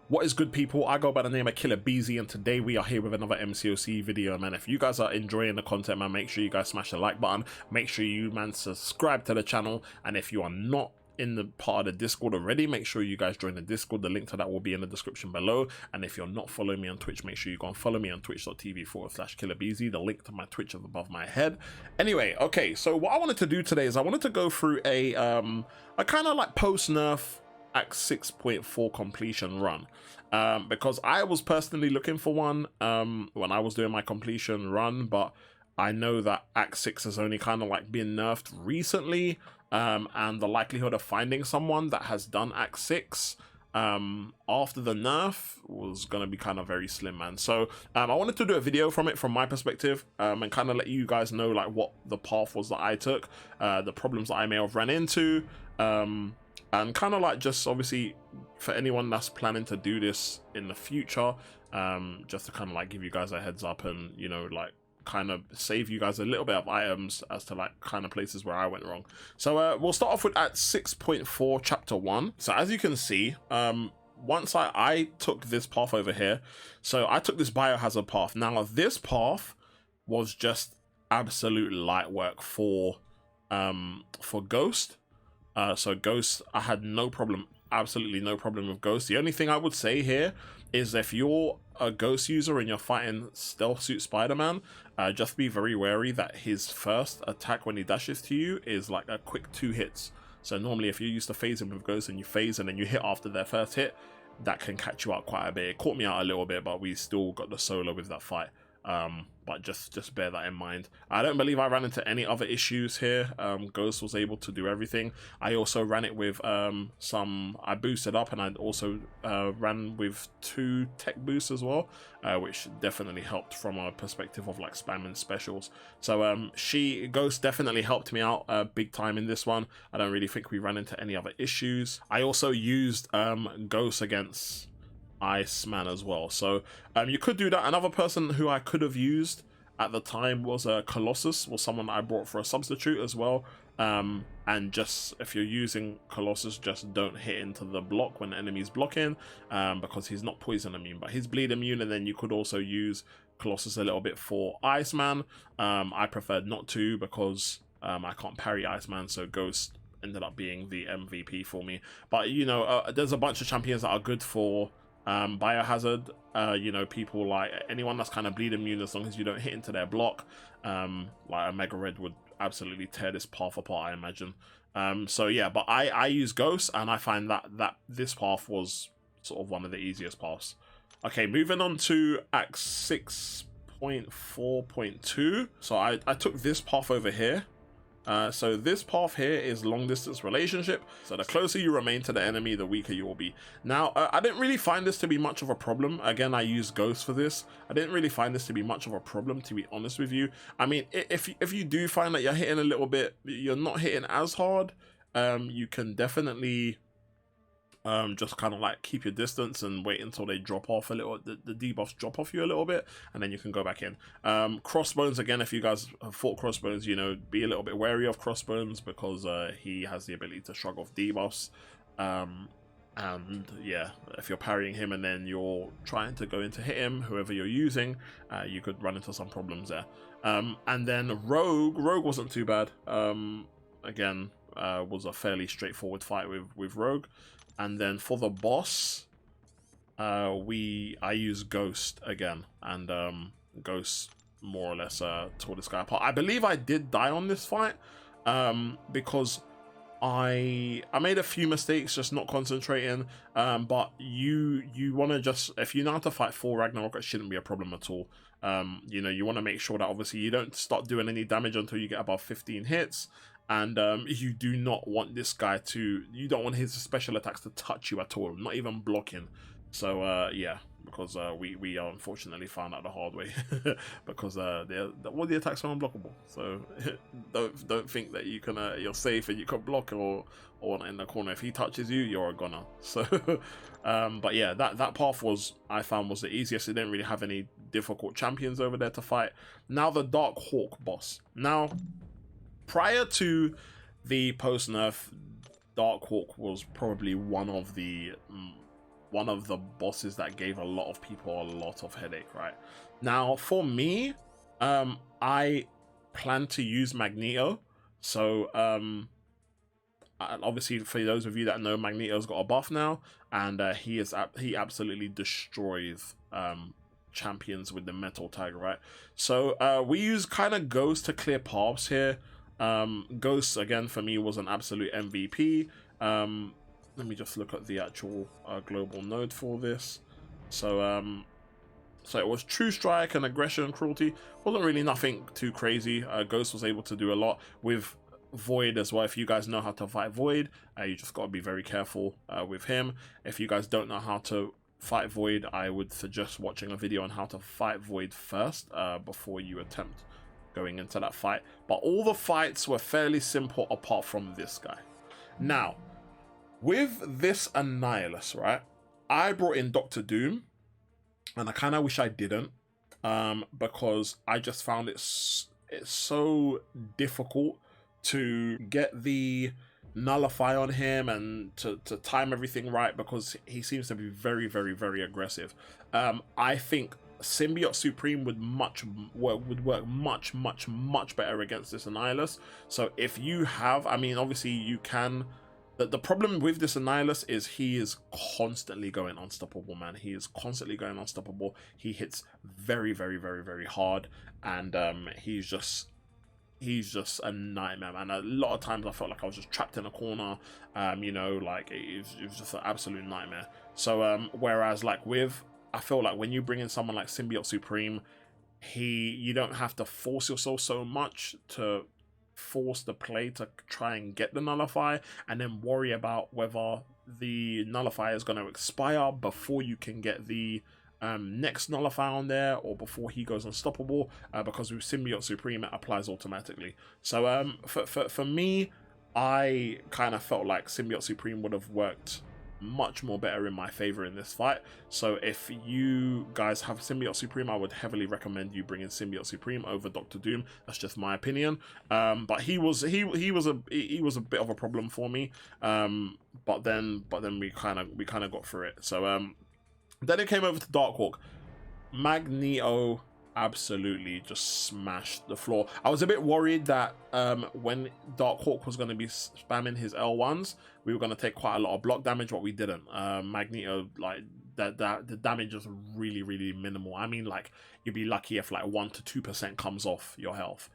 What is good, people? I go by the name of Killer Beezy, and today we are here with another MCOC video, man. If you guys are enjoying the content, man, make sure you guys smash the like button. Make sure you, man, subscribe to the channel. And if you are not in the part of the Discord already, make sure you guys join the Discord. The link to that will be in the description below. And if you're not following me on Twitch, make sure you go and follow me on twitch.tv/KillerBeezy. The link to my Twitch is above my head. Anyway, okay, so what I wanted to do today is I wanted to go through a kind of like post-nerf Act 6.4 completion run, because I was personally looking for one when I was doing my completion run, but I know that Act 6 has only kind of like been nerfed recently, and the likelihood of finding someone that has done Act 6 after the nerf was going to be kind of very slim, man. So I wanted to do a video from it from my perspective, and kind of let you guys know like what the path was that I took, the problems that I may have ran into, and kind of like just obviously for anyone that's planning to do this in the future, just to kind of like give you guys a heads up and, you know, like kind of save you guys a little bit of items as to like kind of places where I went wrong. So we'll start off with at 6.4 chapter 1. So as you can see, once I took this path over here, so I took this biohazard path. Now this path was just absolute light work for Ghost. So Ghost, I had no problem, absolutely no problem with Ghost. The only thing I would say here is if you're a Ghost user and you're fighting Stealth Suit Spider-Man, just be very wary that his first attack when he dashes to you is like a quick 2 hits. So normally if you're used to phasing with Ghost and you phase and then you hit after their first hit, that can catch you out quite a bit. It caught me out a little bit, but we still got the solo with that fight. But just bear that in mind. I don't believe I ran into any other issues here. Ghost was able to do everything. I also ran it with I boosted up, and I also ran with 2 tech boosts as well, which definitely helped from a perspective of like spamming specials. So Ghost definitely helped me out big time in this one. I don't really think we ran into any other issues. I also used Ghost against Iceman as well, so you could do that. Another person who I could have used at the time was Colossus, was someone I brought for a substitute as well, and just if you're using Colossus, just don't hit into the block when the enemy's blocking, because he's not poison immune but he's bleed immune. And then you could also use Colossus a little bit for Iceman. I preferred not to because I can't parry Iceman, so Ghost ended up being the MVP for me. But you know, there's a bunch of champions that are good for biohazard. You know, people like anyone that's kind of bleed immune, as long as you don't hit into their block, like a Mega Red would absolutely tear this path apart, I imagine. So yeah, but I use Ghost, and I find that this path was sort of one of the easiest paths. Okay, moving on to Act 6.4.2. So I took this path over here. So this path here is long distance relationship. So the closer you remain to the enemy, the weaker you will be. Now, I didn't really find this to be much of a problem. Again, I used Ghost for this. I didn't really find this to be much of a problem, to be honest with you. I mean, if you do find that you're hitting a little bit, you're not hitting as hard, you can definitely just kind of like keep your distance and wait until they drop off a little, the debuffs drop off you a little bit, and then you can go back in. Crossbones, again, if you guys have fought Crossbones, you know, be a little bit wary of Crossbones, because he has the ability to shrug off debuffs. And yeah, if you're parrying him and then you're trying to go in to hit him, whoever you're using, you could run into some problems there. And then Rogue wasn't too bad. Again, was a fairly straightforward fight with Rogue. And then for the boss, I use Ghost again, and Ghost more or less tore this guy apart. I believe I did die on this fight, because I made a few mistakes just not concentrating, but you want to just, if you know how to fight full Ragnarok, it shouldn't be a problem at all. You know, you want to make sure that obviously you don't start doing any damage until you get above 15 hits. And you do not want this guy to, you don't want his special attacks to touch you at all, not even blocking. So yeah, because we unfortunately found out the hard way, because all the attacks are unblockable. So don't think that you can you're safe and you can block or in the corner. If he touches you, you're a goner. So but yeah, that path I found was the easiest. It didn't really have any difficult champions over there to fight. Now the Dark Hawk boss. Now, prior to the post-nerf, Dark Hawk was probably one of the one of the bosses that gave a lot of people a lot of headache, right? Now, for me, I plan to use Magneto. So, obviously, for those of you that know, Magneto's got a buff now, and he absolutely destroys champions with the metal tag, right? So we use kind of Ghost to clear paths here. Ghost, again, for me, was an absolute MVP. Let me just look at the actual global node for this. So so it was True Strike and Aggression and Cruelty. Wasn't really nothing too crazy. Ghost was able to do a lot with Void as well. If you guys know how to fight Void, you just got to be very careful with him. If you guys don't know how to fight Void, I would suggest watching a video on how to fight Void first before you attempt going into that fight. But all the fights were fairly simple apart from this guy. Now, with this Annihilus, right, I brought in Dr. Doom, and I kind of wish I didn't, because I just found it's so difficult to get the nullify on him and to time everything right, because he seems to be very, very, very aggressive. I think Symbiote Supreme would work much better against this Annihilus. So if you have, I mean, obviously you can. The problem with this Annihilus is he is constantly going unstoppable, man. He is constantly going unstoppable. He hits very, very, very, very hard, and he's just a nightmare, man. A lot of times I felt like I was just trapped in a corner. You know, like it was just an absolute nightmare. So whereas like I feel like when you bring in someone like Symbiote Supreme, you don't have to force yourself so much to force the play to try and get the nullify, and then worry about whether the nullify is going to expire before you can get the next nullify on there, or before he goes unstoppable, because with Symbiote Supreme it applies automatically. So for me, I kind of felt like Symbiote Supreme would have worked much more better in my favor in this fight. So if you guys have Symbiote Supreme, I would heavily recommend you bring in Symbiote Supreme over Dr. Doom. That's just my opinion. But he was a bit of a problem for me. But then we kind of got through it. So then it came over to Darkhawk. Magneto absolutely just smashed the floor. I was a bit worried that when Darkhawk was going to be spamming his L1s, we were going to take quite a lot of block damage, but we didn't. Magneto, like that the damage was really, really minimal. I mean, like, you'd be lucky if like 1 to 2% comes off your health.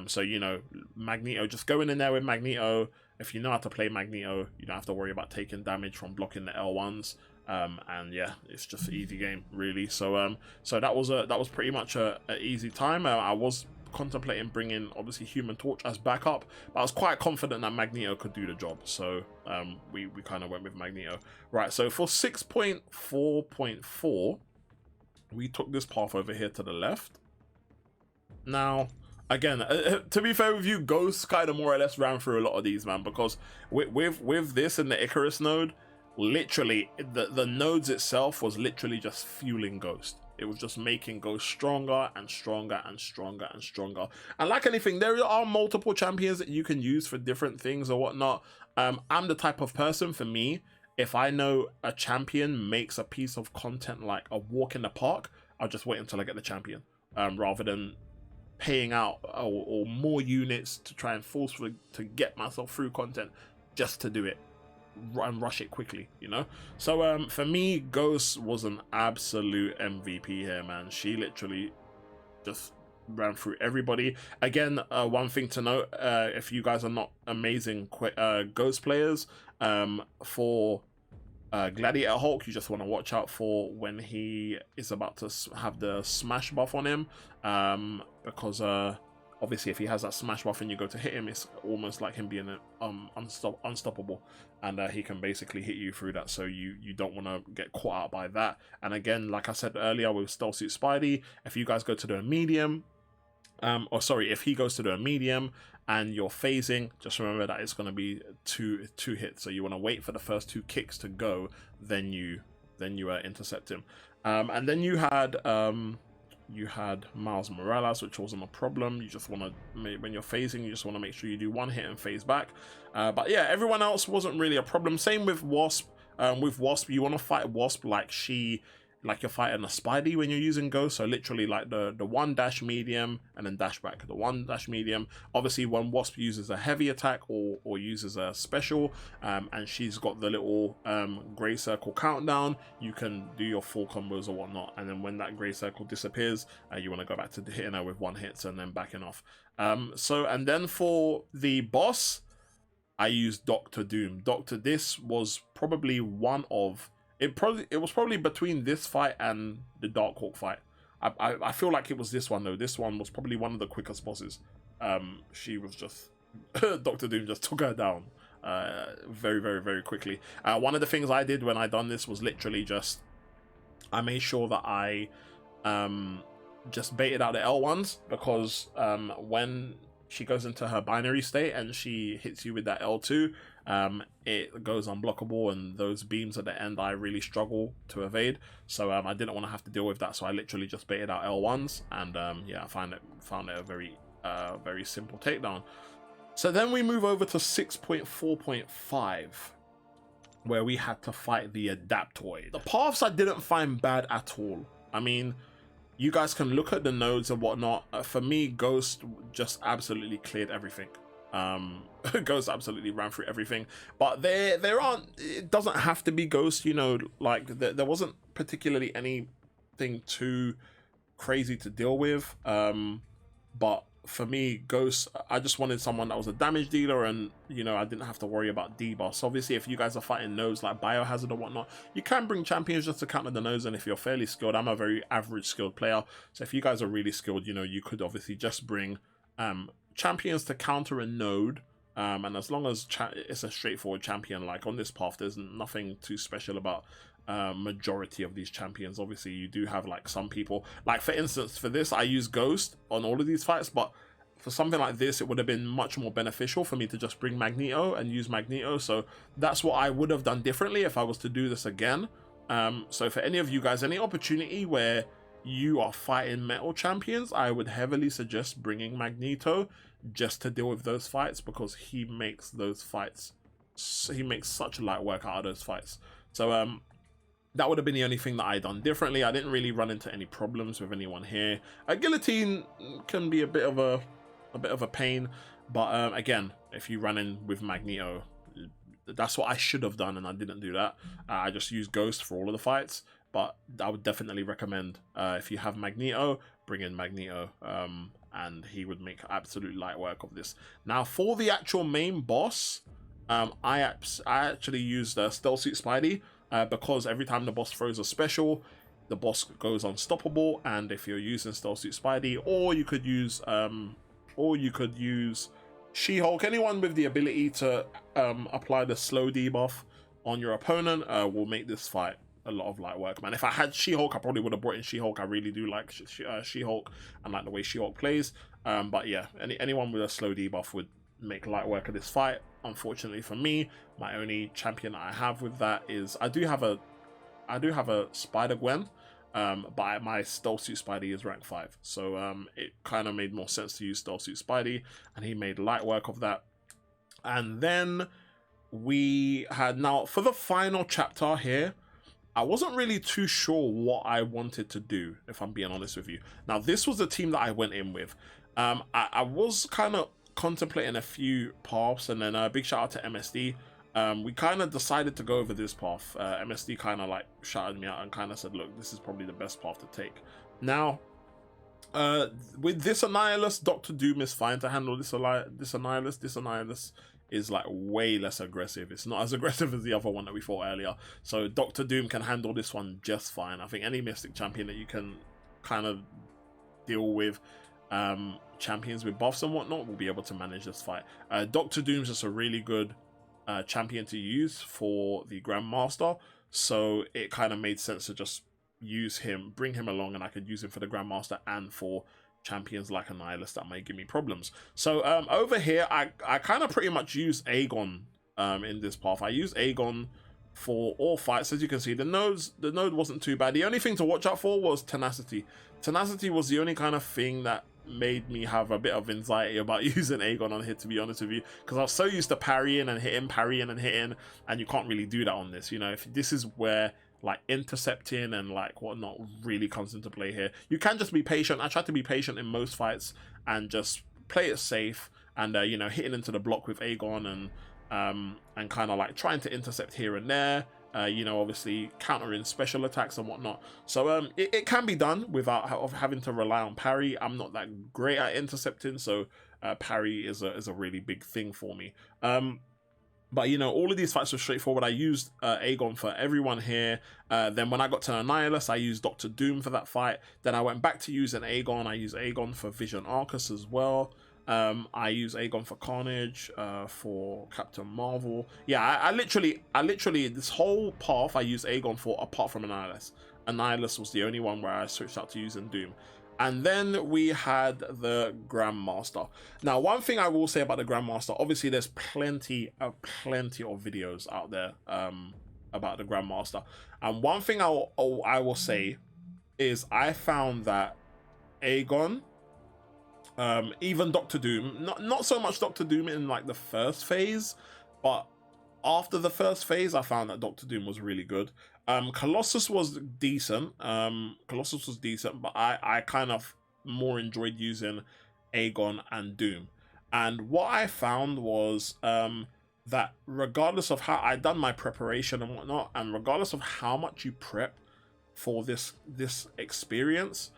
So, you know, Magneto, just going in there with Magneto. If you know how to play Magneto, you don't have to worry about taking damage from blocking the L1s. And yeah, it's just an easy game, really. So so that was pretty much a easy time. I was contemplating bringing obviously Human Torch as backup, but I was quite confident that Magneto could do the job. So we kind of went with Magneto. Right, so for 6.4.4, we took this path over here to the left. Now, again, to be fair with you, Ghost kind of more or less ran through a lot of these, man, because with this and the Icarus node, literally the nodes itself was literally just fueling Ghost. It was just making Ghost stronger and stronger and stronger and stronger. And like anything, there are multiple champions that you can use for different things or whatnot. I'm the type of person, for me, if I know a champion makes a piece of content like a walk in the park, I'll just wait until I get the champion, rather than paying out or more units to try and forcefully to get myself through content just to do it and rush it quickly, you know. So for me, Ghost was an absolute MVP here, man. She literally just ran through everybody. Again, one thing to note, if you guys are not amazing Ghost players, for Gladiator Hulk, you just want to watch out for when he is about to have the smash buff on him, because obviously if he has that smash buff and you go to hit him, it's almost like him being unstoppable, and he can basically hit you through that. So you don't want to get caught out by that. And again, like I said earlier with Stealth Suit Spidey, if you guys go to the medium, if he goes to the medium and you're phasing, just remember that it's going to be two hits. So you want to wait for the first 2 kicks to go, then you intercept him. And then you had Miles Morales, which wasn't a problem. You just want to, when you're phasing, you just want to make sure you do 1 hit and phase back. But yeah, everyone else wasn't really a problem. Same with Wasp. with Wasp, you want to fight Wasp like you're fighting a Spidey when you're using Ghost. So literally like the one dash medium and then dash back. The one dash medium. Obviously when Wasp uses a heavy attack or uses a special, and she's got the little grey circle countdown, you can do your full combos or whatnot. And then when that grey circle disappears, you want to go back to hitting her with one hits and then backing off. And then for the boss, I used Dr. Doom. This was probably one of it was probably between this fight and the Darkhawk fight. I feel like it was this one though. This one was probably one of the quickest bosses. She was just Dr. Doom just took her down very, very, very quickly. One of the things I did when I done this was literally just I made sure that I just baited out the L1s, because when she goes into her binary state and she hits you with that L2, it goes unblockable, and those beams at the end I really struggle to evade. So I didn't want to have to deal with that, so I literally just baited out L1s, and yeah, I found it a very very simple takedown. So then we move over to 6.4.5, where we had to fight the Adaptoid. The paths I didn't find bad at all. I mean, you guys can look at the nodes and whatnot. For me, Ghost just absolutely cleared everything. Ghost absolutely ran through everything. But there aren't, it doesn't have to be Ghost, you know, like there wasn't particularly anything too crazy to deal with. But for me, Ghost, I just wanted someone that was a damage dealer, and you know, I didn't have to worry about debuffs. Obviously, if you guys are fighting nodes like Biohazard or whatnot, you can bring champions just to counter the nodes, and if you're fairly skilled, I'm a very average skilled player, so if you guys are really skilled, you know, you could obviously just bring champions to counter a node, and as long as it's a straightforward champion, like on this path, there's nothing too special about majority of these champions. Obviously you do have like some people, like for instance for this I use Ghost on all of these fights, but for something like this it would have been much more beneficial for me to just bring Magneto and use Magneto. So that's what I would have done differently if I was to do this again. So for any of you guys, any opportunity where you are fighting metal champions, I would heavily suggest bringing Magneto just to deal with those fights, because he makes those fights, he makes such light work out of those fights. So that would have been the only thing that I done differently. I didn't really run into any problems with anyone here. A guillotine can be a bit of a pain, but again, if you run in with Magneto, that's what I should have done, and I didn't do that. I just used Ghost for all of the fights, but I would definitely recommend if you have Magneto, bring in Magneto, and he would make absolute light work of this. Now for the actual main boss, I actually used Stealth Suit Spidey, because every time the boss throws a special, the boss goes unstoppable. And if you're using Stealth Suit Spidey, or you could use She-Hulk, anyone with the ability to apply the slow debuff on your opponent will make this fight a lot of light work, man. If I had She-Hulk, I probably would have brought in She-Hulk. I really do like She-Hulk and like the way She-Hulk plays. But yeah, anyone with a slow debuff would make light work of this fight. Unfortunately for me, my only champion I have with that is I do have a Spider-Gwen, but my Stealth Suit Spidey is rank 5, so it kind of made more sense to use Stealth Suit Spidey, and he made light work of that. And then we had, now for the final chapter here, I wasn't really too sure what I wanted to do, if I'm being honest with you. Now this was the team that I went in with. I was kind of contemplating a few paths, and then a big shout out to MSD. We kind of decided to go over this path. MSD kind of like shouted me out and kind of said, look, this is probably the best path to take. Now with this Annihilus, Dr. Doom is fine to handle this Annihilus. This Annihilus is like way less aggressive. It's not as aggressive as the other one that we fought earlier, so Dr. Doom can handle this one just fine. I think any Mystic champion that you can kind of deal with champions with buffs and whatnot will be able to manage this fight. Dr. Doom's just a really good champion to use for the Grandmaster, so it kind of made sense to just use him, bring him along, and I could use him for the Grandmaster and for champions like Annihilus that may give me problems. So over here, I kind of pretty much use Aegon in this path. I use Aegon for all fights. As you can see, the node wasn't too bad. The only thing to watch out for was Tenacity. Tenacity was the only kind of thing that made me have a bit of anxiety about using Aegon on here, to be honest with you, because I was so used to parrying and hitting, and you can't really do that on this. You know, if this is where like intercepting and like whatnot really comes into play here. You can just be patient. I try to be patient in most fights and just play it safe, and you know, hitting into the block with Aegon and kind of like trying to intercept here and there. You know, obviously countering special attacks and whatnot. So it can be done without having to rely on parry. I'm not that great at intercepting, so parry is a really big thing for me. But you know, all of these fights were straightforward. I used Aegon for everyone here. Then when I got to Annihilus, I used Dr. Doom for that fight. Then I went back to using Aegon. I used Aegon for Vision Arcus as well. I use Aegon for Carnage, for Captain Marvel. Yeah, I literally this whole path I use Aegon for, apart from Annihilus. Annihilus was the only one where I switched out to using Doom. And then we had the Grandmaster. Now, one thing I will say about the Grandmaster, obviously there's plenty of videos out there about the Grandmaster. And one thing I will say is I found that Aegon, even Dr. Doom, not so much Dr. Doom in like the first phase, but after the first phase, I found that Dr. Doom was really good. Colossus was decent. But I kind of more enjoyed using Aegon and Doom. And what I found was that regardless of how I'd done my preparation and whatnot, and regardless of how much you prep for this experience,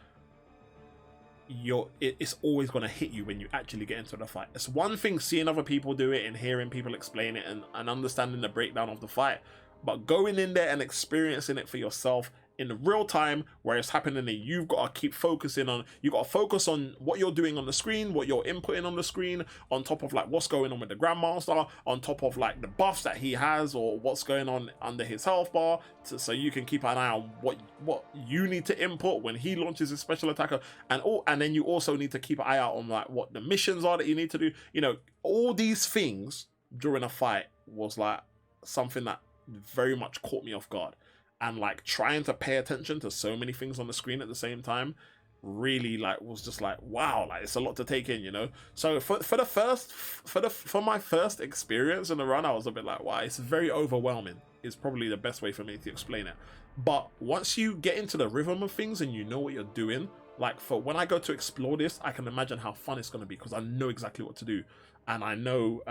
it's always going to hit you when you actually get into the fight. It's one thing seeing other people do it and hearing people explain it and understanding the breakdown of the fight, but going in there and experiencing it for yourself in real time where it's happening, and you've got to keep focusing on, you got to focus on what you're doing on the screen, what you're inputting on the screen, on top of like what's going on with the Grandmaster, on top of like the buffs that he has or what's going on under his health bar, so you can keep an eye on what you need to input when he launches his special attacker, and then you also need to keep an eye out on like what the missions are that you need to do. You know, all these things during a fight was like something that very much caught me off guard. And like trying to pay attention to so many things on the screen at the same time really like was just like, wow, like it's a lot to take in, you know. So for my first experience in the run, I was a bit like, wow, it's very overwhelming is probably the best way for me to explain it. But once you get into the rhythm of things and you know what you're doing, like for when I go to explore this, I can imagine how fun it's going to be because I know exactly what to do, and I know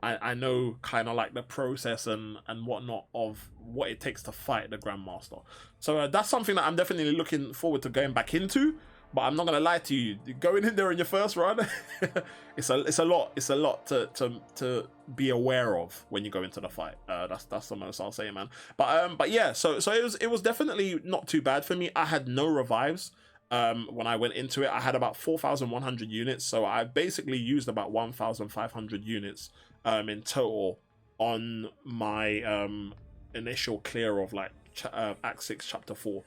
I know kind of like the process and whatnot of what it takes to fight the Grandmaster. So that's something that I'm definitely looking forward to going back into. But I'm not gonna lie to you, going in there in your first run, it's a lot to be aware of when you go into the fight. That's the most I'll say, man. But yeah, so it was definitely not too bad for me. I had no revives. When I went into it, I had about 4,100 units, so I basically used about 1,500 units in total on my initial clear of like Act 6 Chapter 4,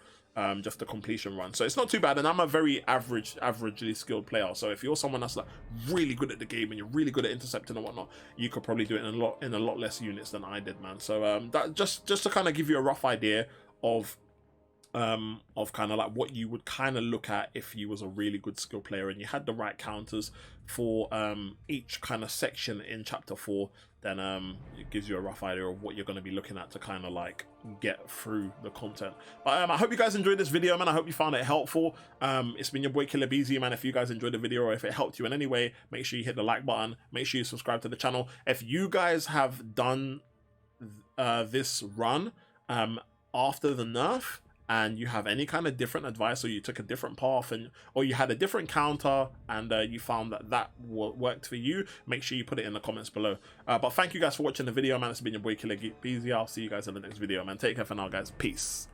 just the completion run. So it's not too bad, and I'm a very averagely skilled player, so if you're someone that's like really good at the game and you're really good at intercepting and whatnot, you could probably do it in a lot less units than I did, man. So that just to kind of give you a rough idea of kind of like what you would kind of look at if you was a really good skill player and you had the right counters for each kind of section in Chapter 4, then it gives you a rough idea of what you're going to be looking at to kind of like get through the content. But I hope you guys enjoyed this video, man. I hope you found it helpful. It's been your boy Killer Beezy, man. If you guys enjoyed the video or if it helped you in any way, make sure you hit the like button, make sure you subscribe to the channel. If you guys have done this run after the nerf, and you have any kind of different advice, or you took a different path, or you had a different counter and you found that worked for you, make sure you put it in the comments below. But thank you guys for watching the video, man. It's been your boy Killer Beezy. I'll see you guys in the next video, man. Take care for now, guys. Peace.